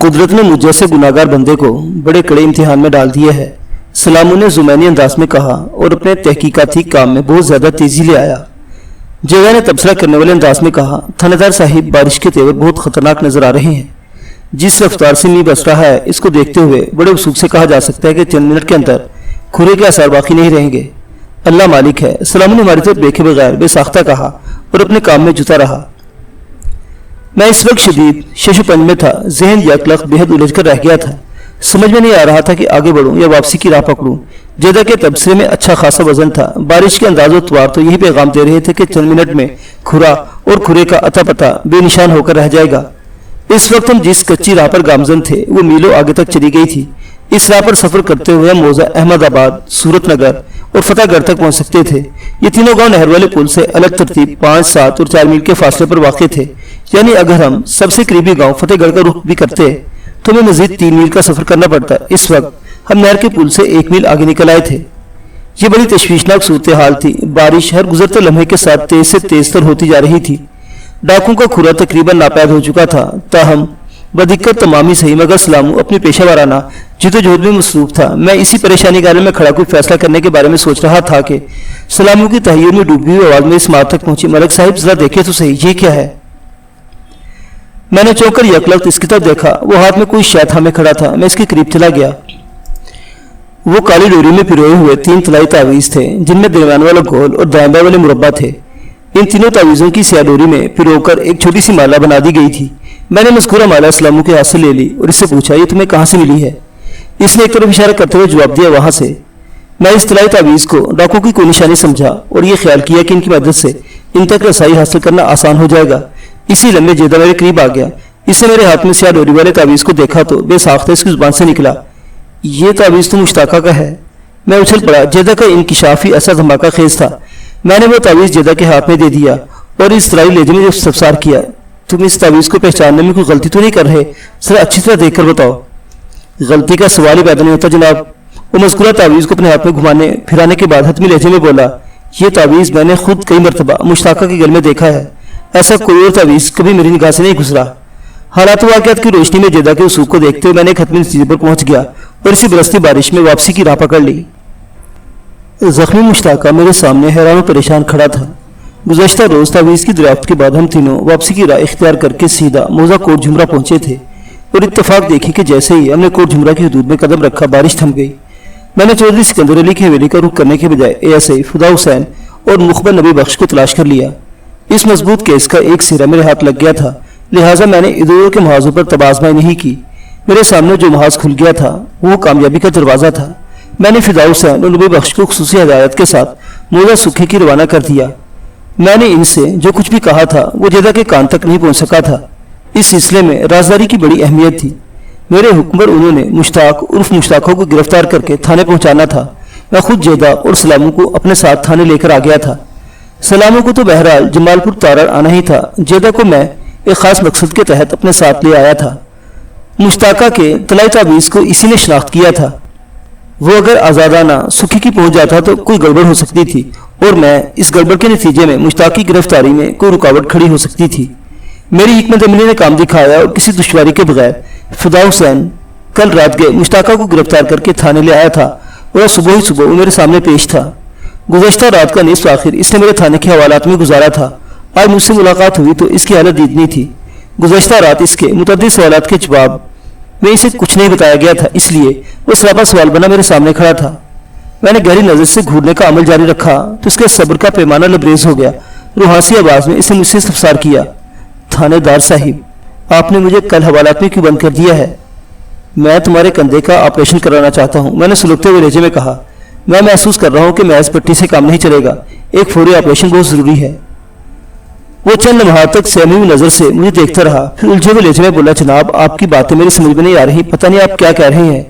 قدرت نے مجھ جیسے گناہگار بندے کو بڑے کڑے امتحان میں ڈال دیا ہے، سلامو نے زمینی انداز میں کہا اور اپنے تحقیقاتی کام میں بہت زیادہ تیزی لے آیا۔ جیدا نے تبصرہ کرنے والے انداز میں کہا، تھانے دار صاحب، بارش کے تیور بہت خطرناک نظر آ رہے ہیں۔ جس رفتار سے می بس رہا ہے، اس کو دیکھتے ہوئے بڑے وثوق سے کہا جا سکتا ہے کہ چند منٹ کے اندر کھرے کے آثار باقی نہیں رہیں گے۔ اللہ مالک ہے، سلامو نے ہماری طرف دیکھے بغیر بے ساختہ کہا اور اپنے کام میں جتا رہا۔ میں اس وقت شدید شش و پنج میں تھا، ذہن یک لخت بے حد الجھ کر رہ گیا تھا۔ سمجھ میں نہیں آ رہا تھا کہ آگے بڑھوں یا واپسی کی راہ پکڑوں۔ جیدا کے تبصرے میں اچھا خاصا وزن تھا۔ بارش کے انداز و توار تو یہی پیغام دے رہے تھے کہ چند منٹ میں کھرا اور کھرے کا اتا پتا بے نشان ہو کر رہ جائے گا۔ اس وقت ہم جس کچی راہ پر گامزن تھے وہ میلوں آگے تک چلی گئی تھی۔ اس راہ پر سفر کرتے ہوئے ہم موضع احمد آباد، صورت نگر اور فتح گڑھ تک پہنچ سکتے تھے۔ یہ تینوں گاؤں نہر والے پل سے الگ ترتیب 5، 7 اور 4 میل کے فاصلے پر واقع تھے، یعنی اگر ہم سب سے قریبی گاؤں فتح گڑھ کا رخ بھی کرتے تو ہمیں مزید 3 میل کا سفر کرنا پڑتا۔ اس وقت ہم نہر کے پل سے 1 میل آگے نکل آئے تھے۔ یہ بڑی تشویشناک صورتحال تھی۔ بارش ہر گزرتے لمحے کے ساتھ تیز سے تیز تر ہوتی جا رہی تھی۔ ڈاکوں کا کھرا تقریباً ناپید ہو چکا تھا، تاہم بدقت تمامی صحیح، مگر سلامو اپنی پیشہ وارانہ جد و جہد میں مصروف تھا۔ میں اسی پریشانی کے عالم میں کھڑا کوئی فیصلہ کرنے کے بارے میں سوچ رہا تھا کہ سلامو کی تحیر میں ڈوبی ہوئی آواز میں اس مار تک پہنچی، ملک صاحب ذرا دیکھیں تو صحیح، یہ کیا ہے؟ میں نے چونک کر یک لخت اس کی طرف دیکھا۔ وہ ہاتھ میں کوئی شے تھامے کھڑا تھا۔ میں اس کے قریب چلا گیا۔ وہ کالی ڈوری میں پروئے ہوئے 3 طلائی تعویذ تھے، جن میں درمیان والا گول اور دائیں بائیں والے مربع تھے۔ ان تینوں تعویذوں کی سیاہ ڈوری میں پرو کر ایک چھوٹی سی مالا بنا دی گئی تھی۔ میں نے مذکورہ مالا سلامو کے ہاتھ سے لے لی اور اس سے پوچھا، یہ تمہیں کہاں سے ملی ہے؟ اس نے ایک طرف اشارہ کرتے ہوئے جواب دیا، وہاں سے۔ میں اس طلائی تعویذ کو ڈاکوں کی کوئی نشانی سمجھا اور یہ خیال کیا کہ ان کی مدد سے ان تک رسائی حاصل کرنا آسان ہو جائے گا۔ اسی لمحے جیدا میرے قریب آ گیا۔ اس نے میرے ہاتھ میں سیاہ ڈوری والے تعویذ کو دیکھا تو بے ساختہ اس کی زبان سے نکلا، یہ تعویذ تو مشتاقہ کا ہے۔ میں اچھل پڑا۔ جیدا کا انکشاف ہی ایسا دھماکہ خیز تھا۔ میں نے وہ تعویذ جیدا کے ہاتھ میں دے دیا اور اس طلائی لہجے میں استفسار کیا، تم اس تعویذ کو پہچاننے میں کوئی غلطی تو نہیں کر رہے؟ ذرا اچھی طرح دیکھ کر بتاؤ۔ غلطی کا سوال ہی پیدا نہیں ہوتا جناب۔ وہ مذکورہ تعویذ کو اپنے ہاتھ میں گھمانے پھرانے کے بعد حتمی لہجے میں بولا، یہ تعویذ میں نے خود کئی مرتبہ مشتاقہ کے گل میں دیکھا ہے، ایسا کوئی اور تعویذ کبھی میری نگاہ سے نہیں گزرا۔ حالات و واقعات کی روشنی میں جیدا کے اصول کو دیکھتے ہوئے میں نے ایک حتمی نتیجے پر پہنچ گیا اور اسی برستی بارش میں واپسی کی راہ پکڑ لی۔ زخمی مشتاقہ میرے سامنے حیران و پریشان کھڑا تھا۔ گزشتہ روز تعویذ کی دریافت کے بعد ہم تینوں واپسی کی راہ اختیار کر کے سیدھا موزہ کوٹ جھمرا پہنچے تھے اور اتفاق دیکھی کہ جیسے ہی ہم نے کوٹ جھمرا کی حدود میں قدم رکھا بارش تھم گئی۔ میں نے چودھری سکندر علی کی حویلی کا رخ کرنے کے بجائے ASI فدا حسین اور مخبر نبی بخش کو تلاش کر لیا۔ اس مضبوط کیس کا ایک سرا میرے ہاتھ لگ گیا تھا، لہٰذا میں نے ادھر ادھر کے محاذوں پر تبازمائی نہیں کی۔ میرے سامنے جو محاذ کھل گیا تھا وہ کامیابی کا دروازہ تھا۔ میں نے فدا حسین اور نبی بخش کو خصوصی ہدایت کے ساتھ موزہ سکھے کی روانہ کر دیا۔ میں نے ان سے جو کچھ بھی کہا تھا وہ جیدا کے کان تک نہیں پہنچ سکا تھا۔ اس سلسلے میں رازداری کی بڑی اہمیت تھی۔ میرے حکم پر انہوں نے مشتاق عرف مشتاقوں کو گرفتار کر کے تھانے پہنچانا تھا۔ میں خود جیدا اور سلامو کو اپنے ساتھ تھانے لے کر آ گیا تھا۔ سلامو کو تو بہرحال جمال پور تارڑ آنا ہی تھا، جیدا کو میں ایک خاص مقصد کے تحت اپنے ساتھ لے آیا تھا۔ مشتاقہ کے طلائی تعویذ کو اسی نے شناخت کیا تھا۔ وہ اگر آزادانہ سکھی کی پہنچ جاتا تو کوئی گڑبڑ ہو سکتی تھی اور میں اس گڑبڑ کے نتیجے میں مشتاق کی گرفتاری میں کوئی رکاوٹ کھڑی ہو سکتی تھی۔ میری حکمت عملی نے کام دکھایا اور کسی دشواری کے بغیر فدا حسین کل رات گئے مشتاقہ کو گرفتار کر کے تھانے لے آیا تھا اور صبح ہی صبح وہ میرے سامنے پیش تھا۔ گزشتہ رات کا نصف آخر اس نے میرے تھانے کے حوالات میں گزارا تھا۔ آج مجھ سے ملاقات ہوئی تو اس کی حالت دیدنی تھی۔ گزشتہ رات اس کے متعدد سوالات کے جواب میں اسے کچھ نہیں بتایا گیا تھا، اس لیے وہ سراپا سوال بنا میرے سامنے کھڑا تھا۔ میں نے گہری نظر سے گھورنے کا عمل جاری رکھا تو اس کے صبر کا پیمانہ لبریز ہو گیا۔ روحانسی آواز میں اسے مجھ سے استفسار کیا، تھانے دار صاحب، آپ نے مجھے کل حوالات میں کیوں بند کر دیا ہے؟ میں تمہارے کندھے کا آپریشن کرانا چاہتا ہوں، میں نے سلگتے ہوئے لہجے میں کہا۔ میں محسوس کر رہا ہوں کہ محض پٹی سے کام نہیں چلے گا، ایک فوری آپریشن بہت ضروری ہے۔ وہ چند لمحات تک سہمی ہوئی نظر سے مجھے دیکھتا رہا، پھر الجھے ہوئے لہجے میں بولا، جناب آپ کی باتیں میری سمجھ میں نہیں آ رہی، پتہ نہیں آپ کیا کہہ رہے ہیں۔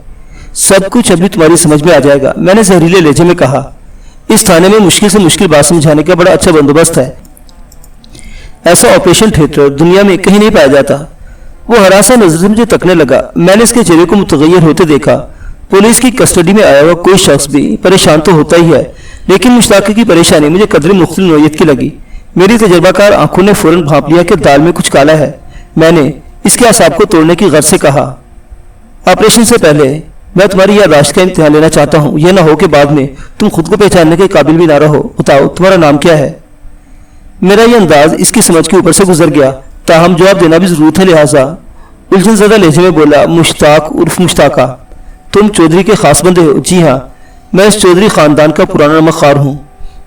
سب کچھ ابھی تمہاری سمجھ میں آ جائے گا، میں نے زہریلے لہجے میں کہا۔ اس تھانے میں مشکل سے مشکل بات سمجھانے کا بڑا اچھا بندوبست ہے، ایسا آپریشن تھیٹر دنیا میں کہیں نہیں پایا جاتا۔ وہ ہراساں نظر سے مجھے تکنے لگا۔ میں نے اس کے چہرے کو متغیر ہوتے دیکھا۔ پولیس کی کسٹڈی میں آیا ہوا کوئی شخص بھی پریشان تو ہوتا ہی ہے، لیکن مشتاق کی پریشانی مجھے قدرے مختلف نوعیت کی لگی۔ میری تجربہ کار آنکھوں نے فوراً بھانپ لیا کہ دال میں کچھ کالا ہے۔ میں نے اس کے اعصاب کو توڑنے کی غرض سے کہا، آپریشن سے پہلے میں تمہاری یادداشت کا امتحان لینا چاہتا ہوں، یہ نہ ہو کہ بعد میں تم خود کو پہچاننے کے قابل بھی نہ رہو۔ بتاؤ تمہارا نام کیا ہے؟ میرا یہ انداز اس کی سمجھ کے اوپر سے گزر گیا، تاہم جواب دینا بھی ضرور تھا، لہٰذا الجھن زدہ لہجے میں بولا، مشتاق عرف مشتاقہ، تم چودھری کے خاص بندے ہو؟ جی ہاں، میں اس چودھری خاندان کا پرانا نمک خوار ہوں۔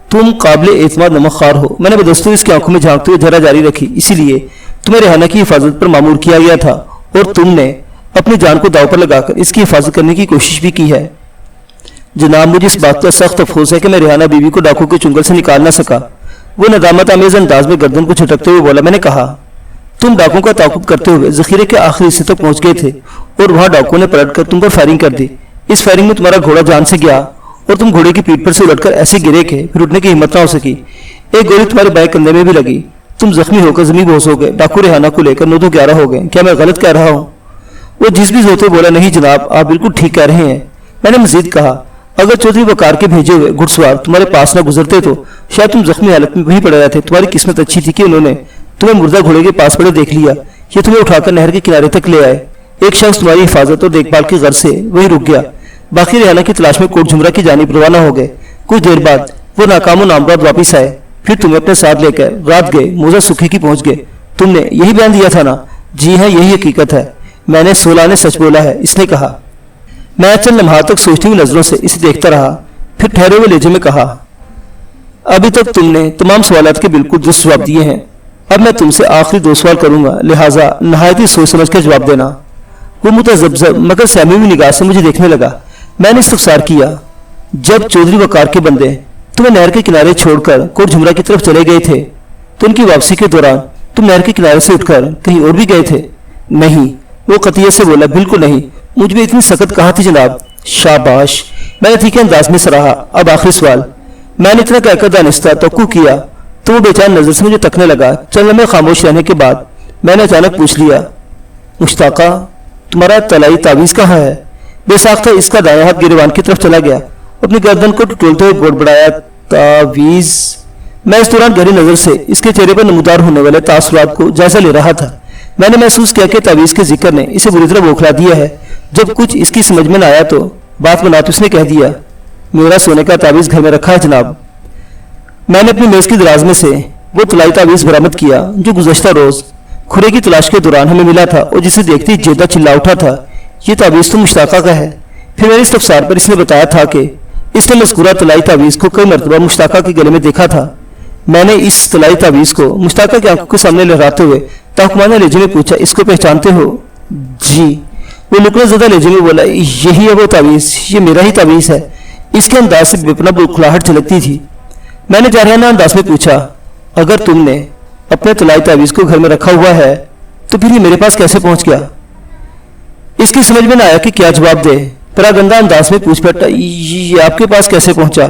تم قابل اعتماد نمک خوار ہو۔ میں نے بدستور اس کی آنکھوں میں جھانکتے ہوئے جھرا جاری رکھی، اسی لیے تمہیں ریحانہ کی حفاظت پر مامور کیا گیا تھا اور تم نے اپنی جان کو داؤ پر لگا کر اس کی حفاظت کرنے کی کوشش بھی کی ہے۔ جناب، مجھے اس بات کا سخت افسوس ہے کہ میں ریحانہ بیوی کو ڈاکو کے چنگل سے نکال نہ سکا۔ وہ ندامت آمیز انداز میں گردن کو جھٹکتے ہوئے بولا۔ میں نے کہا، تم ڈاکو کا تعاقب کرتے ہوئے ذخیرے کے آخری حصے تک پہنچ گئے تھے اور وہاں ڈاکو نے پلٹ کر تم پر فائرنگ کر دی۔ اس فائرنگ میں تمہارا گھوڑا جان سے گیا اور تم گھوڑے کی پیٹھ پر سے الٹ کر ایسے گرے کہ پھر اٹھنے کی ہمت نہ ہو سکی۔ ایک گولی تمہارے بائیں کندھے میں بھی لگی، تم زخمی ہو کر زمین بوس ہو گئے۔ ڈاکو ریحانہ کو لے کر 9 تو 11 ہو گئے۔ کیا میں غلط کہہ رہا ہوں؟ وہ جس بھی ہوتے بولا، نہیں جناب، آپ بالکل ٹھیک کہہ رہے ہیں۔ میں نے مزید کہا، اگر چودھری وقار کے بھیجے ہوئے گھڑ سوار تمہارے پاس نہ گزرتے تو شاید تم زخمی حالت میں وہیں پڑے رہتے۔ تمہاری قسمت اچھی تھی کہ انہوں نے تمہیں مردہ گھوڑے کے پاس پڑے دیکھ لیا، یہ تمہیں اٹھا کر نہر کے کنارے تک لے آئے۔ ایک شخص تمہاری حفاظت اور دیکھ بھال کی غرض سے وہیں رک گیا، باقی ریحانہ کی تلاش میں کوٹ جھمرا کی جانب روانہ ہو گئے۔ کچھ دیر بعد وہ ناکام و نامراد واپس آئے، پھر تمہیں اپنے ساتھ لے کر رات گئے، موزہ سکھی کی پہنچ گئے۔ تم نے یہی بیان دیا تھا نا؟ جی ہاں، یہی حقیقت ہے، میں نے 16 نے سچ بولا ہے، اس نے کہا۔ میں چند لمحات تک سوچتی ہوئی نظروں سے اسے دیکھتا رہا، پھر ٹھہرے ہوئے لہجے میں کہا، ابھی تک تم نے تمام سوالات کے بالکل درست جواب دیے ہیں، اب میں تم سے آخری 2 سوال کروں گا، لہٰذا نہایت ہی سوچ سمجھ کر جواب دینا۔ وہ متذبذب مگر سہمی ہوئی نگاہ سے مجھے دیکھنے لگا۔ میں نے استفسار کیا، جب چودھری وقار کے بندے تمہیں نہر کے کنارے چھوڑ کر کوٹ جھمرا کی طرف چلے گئے تھے تو ان کی واپسی کے دوران تم نہر کے کنارے سے اٹھ کر کہیں اور بھی گئے تھے؟ نہیں، وہ قطعیت سے بولا، بالکل نہیں، مجھ میں اتنی سخت کہاں تھی جناب۔ شاباش، میں نے ٹھیک انداز میں سراہا۔ اب آخری سوال۔ میں نے اتنا کہہ کر دانستہ توقع کیا تو وہ بے چین نظر سے مجھے تکنے لگا۔ چند لمحے خاموش رہنے کے بعد میں نے اچانک پوچھ لیا، مشتاقہ، تمہارا طلائی تعویذ کہاں ہے؟ بے ساختہ اس کا دایاں ہاتھ گریبان کی طرف چلا گیا، اپنی گردن کو ٹٹولتے ہوئے بڑبڑایا، تعویذ؟ میں اس دوران گہری نظر سے اس کے چہرے پر نمودار ہونے والے تاثرات کو جائزہ لے رہا تھا۔ میں نے محسوس کیا کہ تعویذ کے ذکر نے اسے بری طرح بوکھلا دیا ہے۔ جب کچھ اس کی سمجھ میں نہ آیا تو بات بنا تو اس نے کہہ دیا، میرا سونے کا تعویذ گھر میں رکھا ہے جناب۔ میں نے اپنی میز کی دراز میں سے وہ طلائی تعویذ برآمد کیا جو گزشتہ روز کھرے کی تلاش کے دوران ہمیں ملا تھا اور جسے دیکھتے ہی جیدہ چلا اٹھا تھا، یہ تعویذ تو مشتاقہ کا ہے۔ پھر میرے استفسار پر اس نے بتایا تھا کہ اس نے مذکورہ طلائی تعویذ کو کئی مرتبہ مشتاقہ کے گلے میں دیکھا تھا۔ میں نے اس طلائی تعویذ کو مشتاقہ کی آنکھوں کے سامنے لہراتے ہوئے تاحکمانہ لہجے میں پوچھا، اس کو پہچانتے ہو؟ جی، وہ نکڑے زدہ لہجے میں بولا، یہی ہے وہ تعویذ، یہ میرا ہی تعویذ ہے۔ اس کے انداز سے بے پناہ بوکھلاہٹ جھلکتی تھی۔ میں نے جارحانہ انداز میں پوچھا، اگر تم نے اپنے طلائی تعویذ کو گھر میں رکھا ہوا ہے تو پھر یہ میرے پاس کیسے پہنچ گیا؟ اس کی سمجھ میں نہ آیا کہ کیا جواب دے، پراگندہ انداز میں پوچھ بیٹھا، یہ آپ کے پاس کیسے پہنچا؟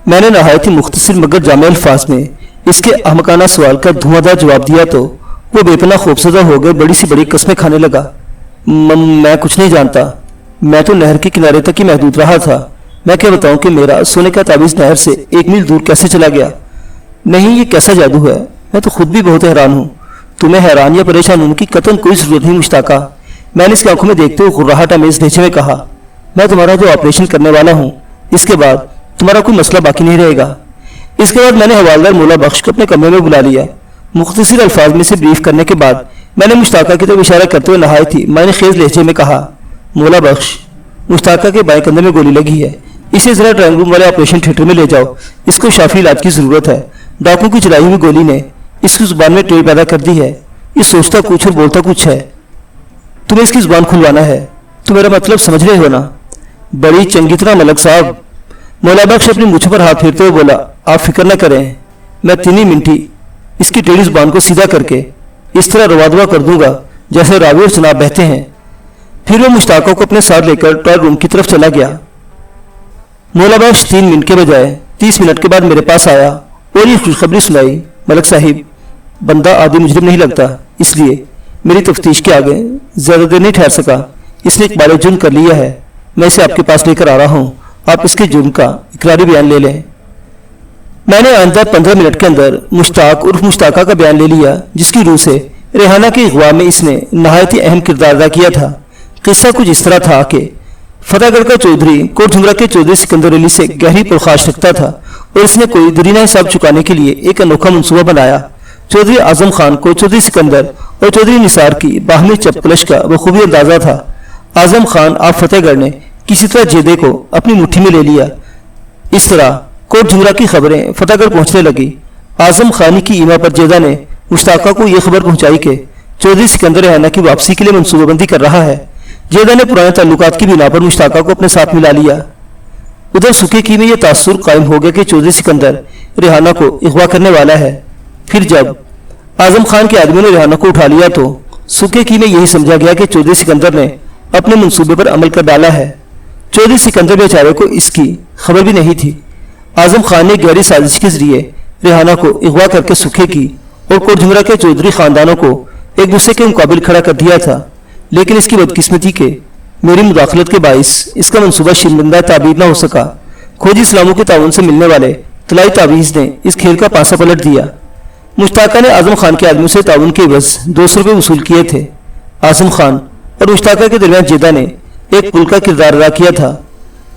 میں نے نہایت ہی مختصر مگر جامع الفاظ میں اس کے احمقانہ سوال کا دھواں دار جواب دیا تو وہ بے پناہ خوفزدہ ہو گئے، بڑی سی بڑی قسمیں کھانے لگا۔ میں کچھ نہیں جانتا، میں تو نہر کے کنارے تک ہی محدود رہا تھا۔ میں کیا بتاؤں کہ میرا سونے کا تعویذ نہر سے 1 میل دور کیسے چلا گیا؟ نہیں، یہ کیسا جادو ہے؟ میں تو خود بھی بہت حیران ہوں۔ تمہیں حیران یا پریشان ہونے کی قطعاً کوئی ضرورت نہیں مشتاقہ، میں نے اس کی آنکھوں میں دیکھتے ہوئے غراہٹ آمیز لہجے میں کہا، میں تمہارا جو آپریشن کرنے والا ہوں، اس کے بعد تمہارا کوئی مسئلہ باقی نہیں رہے گا۔ اس کے بعد میں نے حوالدار مولا بخش کو اپنے کمرے میں بلا لیا۔ مختصر الفاظ میں سے بریف کرنے کے بعد میں نے مشتاقہ کی طرف اشارہ کرتے ہوئے نہایت ہی معنی خیز لہجے میں کہا، مولا بخش، مشتاقہ کے بائیں کندھے میں گولی لگی ہے، اسے ذرا ڈرائنگ روم والے آپریشن تھیٹر میں لے جاؤ، اس کو شافی علاج کی ضرورت ہے۔ ڈاکو کی چلائی ہوئی گولی نے اس کی زبان میں ٹیڑھ پیدا کر دی ہے، یہ سوچتا کچھ اور بولتا کچھ ہے۔ تمہیں اس کی زبان کھلوانا ہے، تو میرا مطلب سمجھ رہے ہو نا؟ بڑی چنگی طرح ملک صاحب۔ مولا بخش اپنی مجھ پر ہاتھ پھیرتے ہوئے بولا، آپ فکر نہ کریں، میں 3 منٹی اس کی ٹیڑھی زبان کو سیدھا کر کے اس طرح روا دوا کر دوں گا جیسے راوی اور جناب بہتے ہیں۔ پھر وہ مشتاقہ کو اپنے ساتھ لے کر ٹوائل روم کی طرف چلا گیا۔ مولا بخش 3 منٹ کے بجائے 30 منٹ کے بعد میرے پاس آیا اور یہ خوشخبری سنائی، ملک صاحب، بندہ عادی مجرم نہیں لگتا، اس لیے میری تفتیش کے آگے زیادہ دیر نہیں ٹھہر سکا، اس نے اقبال جرم کر لیا ہے، میں اسے آپ کے پاس لے کر آ رہا ہوں، آپ اس کے جرم کا اقراری بیان لے لیں۔ میں نے آئندہ 15 منٹ کے اندر مشتاق عرف مشتاقہ کا بیان لے لیا، جس کی روح سے ریحانہ کے اغوا میں اس نے نہایت ہی اہم کردار ادا کیا تھا۔ قصہ کچھ اس طرح تھا کہ فتح گڑھ کا چودھری کوٹ جھمرا کے چودھری سکندر علی سے گہری پرخاش رکھتا تھا اور اس نے کوئی درینہ حساب چکانے کے لیے ایک انوکھا منصوبہ بنایا۔ چودھری اعظم خان کو چودھری سکندر اور چودھری نثار کی باہمی چپکلش کا بخوبی اندازہ تھا۔ اعظم خان آپ فتح گڑھ نے کسی طرح جیدے کو اپنی مٹھی میں لے لیا۔ اس طرح کوٹ جھمرا کی خبریں فتح گڑھ پہنچنے لگی۔ اعظم خانی کی ایما پر جیدہ نے مشتاقہ کو یہ خبر پہنچائی کہ چودھری سکندر ریحانہ کی واپسی کے لیے منصوبہ بندی کر رہا ہے۔ جیدہ نے پرانے تعلقات کی بنا پر مشتاقہ کو اپنے ساتھ ملا لیا۔ ادھر سکے کی میں یہ تاثر قائم ہو گیا کہ چودھری سکندر ریحانہ کو اغوا کرنے والا ہے۔ پھر جب اعظم خان کے آدمیوں نے ریحانہ کو اٹھا لیا تو سکے کی میں یہی سمجھا گیا کہ چودھری سکندر نے اپنے منصوبے پر عمل کر ڈالا ہے۔ چودھری سکندر بیچارے کو اس کی خبر بھی نہیں تھی۔ اعظم خان نے گہری سازش کے ذریعے ریحانہ کو اغوا کر کے سکھے کی اور کوٹ جھمرا کے چودھری خاندانوں کو ایک دوسرے کے مقابل کھڑا کر دیا تھا، لیکن اس کی بدقسمتی کے میری مداخلت کے باعث اس کا منصوبہ شرمندہ تعبیر نہ ہو سکا۔ کھوجی اسلاموں کے تعاون سے ملنے والے طلائی تعویذ نے اس کھیل کا پانسا پلٹ دیا۔ مشتاقہ نے اعظم خان کے آدمیوں سے تعاون کے عوض 200 روپے وصول کیے تھے۔ اعظم خان اور مشتاقہ کے درمیان جیدہ نے ایک پل کا کردار ادا کیا تھا۔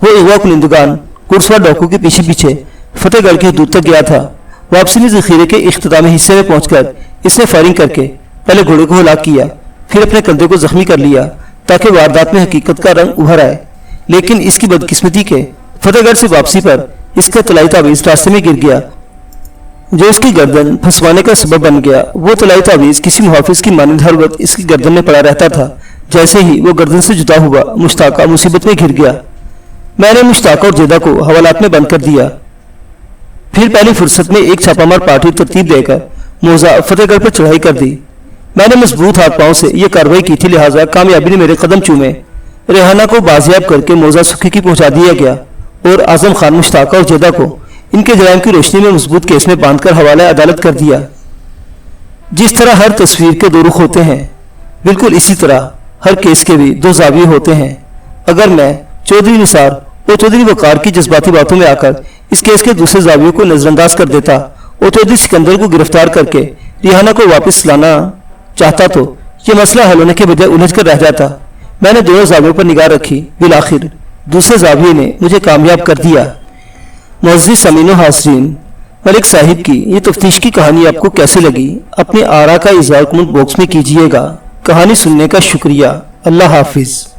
وہ اغوا کنندگان گھڑسوار ڈاکو کے پیچھے پیچھے فتح گڑھ کی حدود تک گیا تھا۔ واپسی میں ذخیرے کے اختتامی حصے میں پہنچ کر اس نے فائرنگ کر کے پہلے گھوڑے کو ہلاک کیا، پھر اپنے کندھے کو زخمی کر لیا تاکہ واردات میں حقیقت کا رنگ ابھر آئے۔ لیکن اس کی بدقسمتی کے فتح گڑھ سے واپسی پر اس کا طلائی تعویذ راستے میں گر گیا جو اس کی گردن پھنسوانے کا سبب بن گیا۔ وہ طلائی تعویذ کسی محافظ کی مانند ہر وقت اس کی گردن میں پڑا رہتا تھا۔ جیسے ہی وہ گردن سے جدا ہوا مشتاقہ مصیبت میں گر گیا۔ میں نے مشتاقہ اور جیدہ کو حوالات میں بند کر دیا، پھر پہلی فرصت میں ایک چھاپا مار پارٹی ترتیب دے کر موزہ فتح گڑھ پر چڑھائی کر دی۔ میں نے مضبوط ہاتھ پاؤں سے یہ کارروائی کی تھی، لہٰذا کامیابی نے میرے قدم چومے۔ ریحانہ کو بازیاب کر کے موزہ سکھے کی پہنچا دیا گیا اور اعظم خان، مشتاقہ اور جیدہ کو ان کے جرائم کی روشنی میں مضبوط کیس میں باندھ کر حوالہ عدالت کر دیا۔ جس طرح ہر تصویر کے دو رخ ہوتے ہیں، بالکل اسی طرح ہر کیس کے بھی دو زاویے ہوتے ہیں۔ اگر میں چودھری نثار اور چودھری وقار کی جذباتی باتوں میں آ کر اس کیس کے دوسرے زاویے کو نظر انداز کر دیتا اور چودھری سکندر کو گرفتار کر کے ریحانہ کو واپس لانا چاہتا تو یہ مسئلہ حل ہونے کے بجائے الجھ کر رہ جاتا۔ میں نے دونوں زاویوں پر نگاہ رکھی، بالآخر دوسرے زاویے نے مجھے کامیاب کر دیا۔ معزز سامعین و حاضرین، ملک صاحب کی یہ تفتیش کی کہانی آپ کو کیسے لگی؟ اپنے آراء کا اظہار کمنٹ باکس میں کیجیے گا۔ کہانی سننے کا شکریہ۔ اللہ حافظ۔